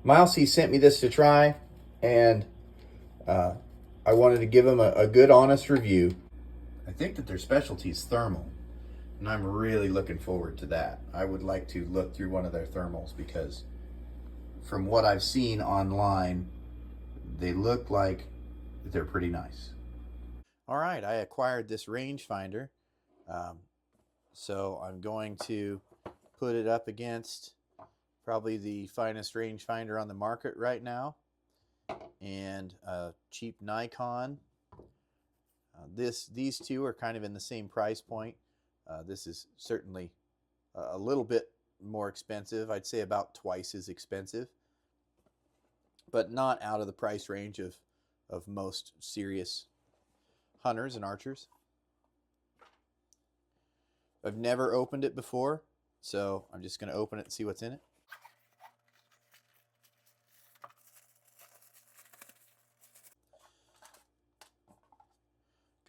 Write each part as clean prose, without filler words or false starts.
Mileseey sent me this to try, and I wanted to give them a good, honest review. I think that their specialty is thermal, and I'm really looking forward to that. I would like to look through one of their thermals because from what I've seen online, they look like they're pretty nice. All right, I acquired this rangefinder, so I'm going to put it up against probably the finest rangefinder on the market right now, and a cheap Nikon. These two are kind of in the same price point. This is certainly a little bit more expensive. I'd say about twice as expensive, but not out of the price range of most serious hunters and archers. I've never opened it before, so I'm just going to open it and see what's in it.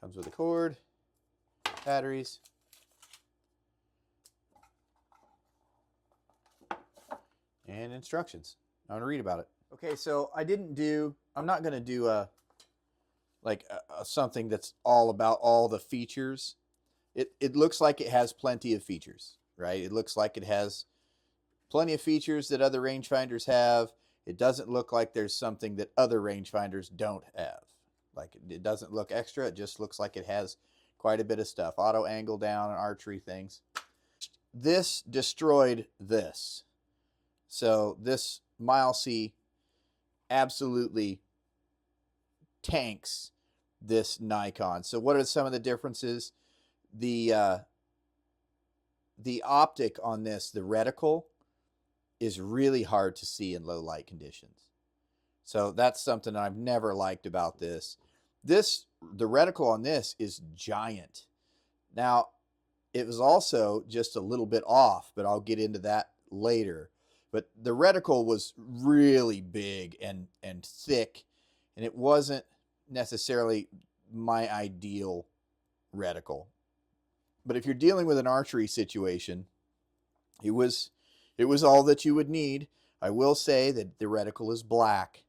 Comes with a cord, batteries, and instructions. I'm going to read about it. Okay, so I'm not going to do something that's all about all the features. It looks like it has plenty of features, right? It looks like it has plenty of features that other rangefinders have. It doesn't look like there's something that other rangefinders don't have. Like, it doesn't look extra. It just looks like it has quite a bit of stuff. Auto angle down and archery things. This destroyed this. So this Mileseey absolutely tanks this Nikon. So what are some of the differences? The optic on this, the reticle, is really hard to see in low light conditions. So that's something I've never liked about this. The reticle on this is giant. Now, it was also just a little bit off, but I'll get into that later. But the reticle was really big and thick, and it wasn't necessarily my ideal reticle. But if you're dealing with an archery situation, it was all that you would need. I will say that the reticle is black,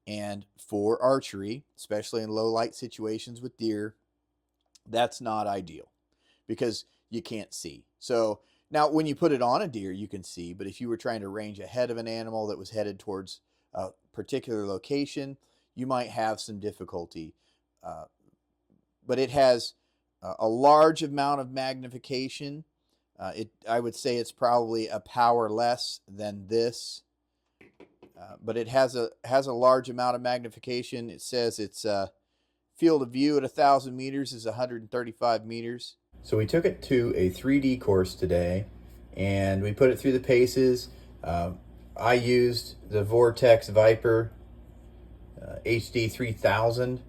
and for archery, especially in low light situations with deer, that's not ideal because you can't see. So now when you put it on a deer, you can see, but if you were trying to range ahead of an animal that was headed towards a particular location, you might have some difficulty. But it has a large amount of magnification. I would say it's probably a power less than this, but it has a large amount of magnification. It says its field of view at 1,000 meters is 135 meters. So we took it to a 3D course today, and we put it through the paces. I used the Vortex Viper HD 3000,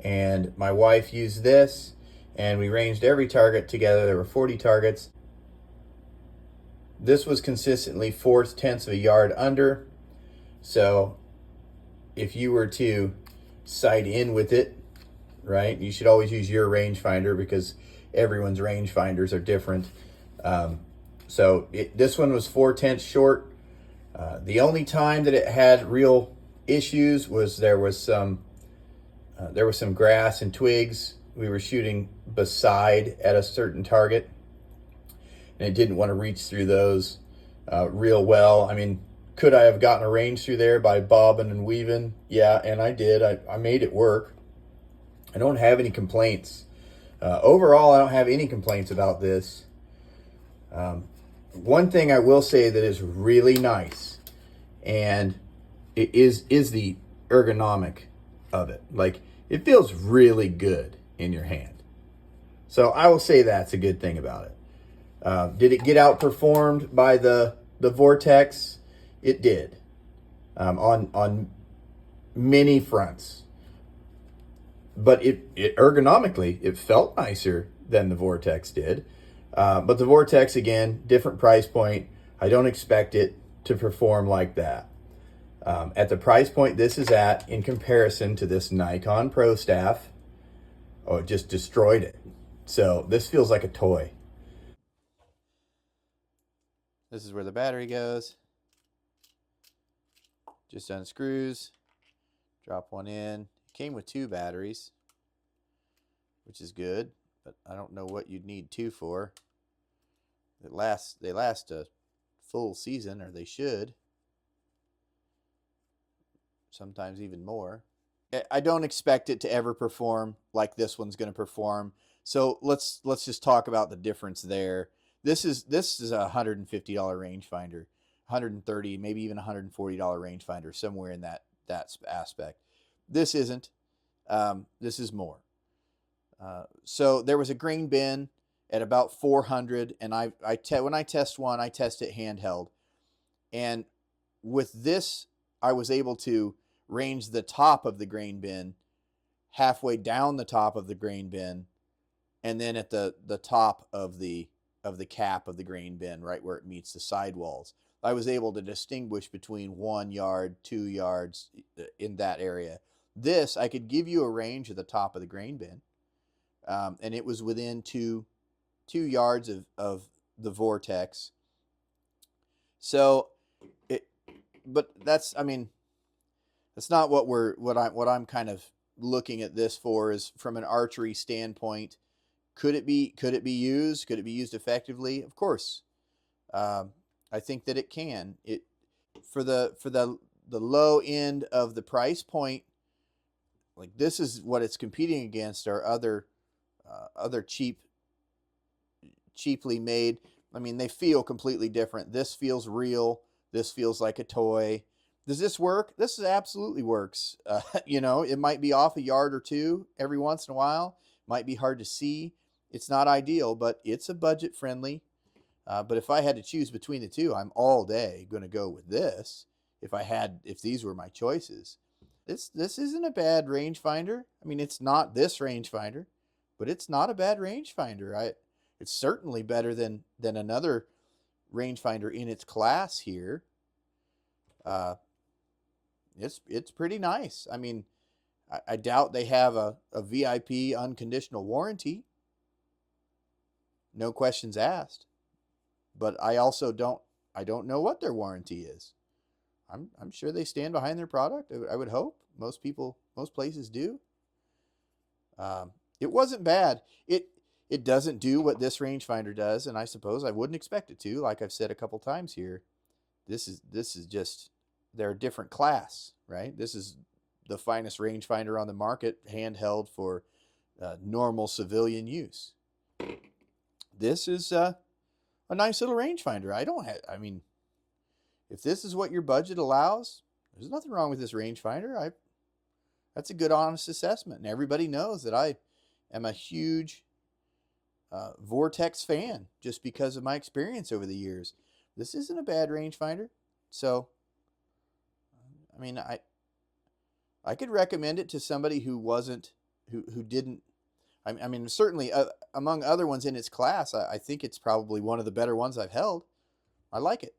and my wife used this, and we ranged every target together. There were 40 targets. This was consistently 4/10 of a yard under. So if you were to sight in with it, right, you should always use your rangefinder because everyone's rangefinders are different. This one was 4/10 short. The only time that it had real issues was there was some grass and twigs. We were shooting beside at a certain target, and it didn't want to reach through those real well. I mean, could I have gotten a range through there by bobbing and weaving? Yeah, and I did. I made it work. I don't have any complaints. Overall, I don't have any complaints about this. One thing I will say that is really nice, and it is the ergonomic of it. Like, it feels really good in your hand. So I will say that's a good thing about it. Did it get outperformed by the Vortex? It did, on many fronts. But it ergonomically, it felt nicer than the Vortex did. But the Vortex, again, different price point. I don't expect it to perform like that. At the price point this is at, in comparison to this Nikon Prostaff, it just destroyed it. So this feels like a toy. This is where the battery goes. Just unscrews, drop one in. It came with 2 batteries, which is good, but I don't know what you'd need 2 for. They last a full season, or they should. Sometimes even more. I don't expect it to ever perform like this one's going to perform. So let's just talk about the difference there. This is a $150 rangefinder, $130, maybe even $140 rangefinder, somewhere in that aspect. This isn't. This is more. So there was a grain bin at about 400, and when I test one, I test it handheld, and with this, I was able to range the top of the grain bin, halfway down the top of the grain bin, and then at the top of the cap of the grain bin, right where it meets the sidewalls. I was able to distinguish between 1 yard, 2 yards in that area. This, I could give you a range at the top of the grain bin, and it was within 2 yards of the Vortex. So but that's, I mean, that's not what I'm kind of looking at this for, is from an archery standpoint. Could it be used? Could it be used effectively? Of course. I think that it can. For the low end of the price point, like, this is what it's competing against, are other cheaply made. I mean, they feel completely different. This feels real. This feels like a toy. Does this work? This absolutely works. You know, it might be off a yard or 2 every once in a while. Might be hard to see. It's not ideal, but it's a budget friendly. But if I had to choose between the 2, I'm all day going to go with this. If these were my choices. This isn't a bad rangefinder. I mean, it's not this rangefinder, but it's not a bad rangefinder. It's certainly better than another rangefinder in its class here. It's pretty nice. I mean, I doubt they have a VIP unconditional warranty. No questions asked. But I also don't know what their warranty is. I'm sure they stand behind their product. I would hope. Most places do. It wasn't bad. It doesn't do what this rangefinder does, and I suppose I wouldn't expect it to. Like I've said a couple times here, this is just, they're a different class, right? This is the finest rangefinder on the market, handheld for normal civilian use. This is a nice little rangefinder. I mean, if this is what your budget allows, there's nothing wrong with this rangefinder. That's a good, honest assessment. And everybody knows that I am a huge Vortex fan, just because of my experience over the years. This isn't a bad rangefinder. So, I mean, I could recommend it to somebody who didn't. I mean, certainly among other ones in its class, I think it's probably one of the better ones I've held. I like it.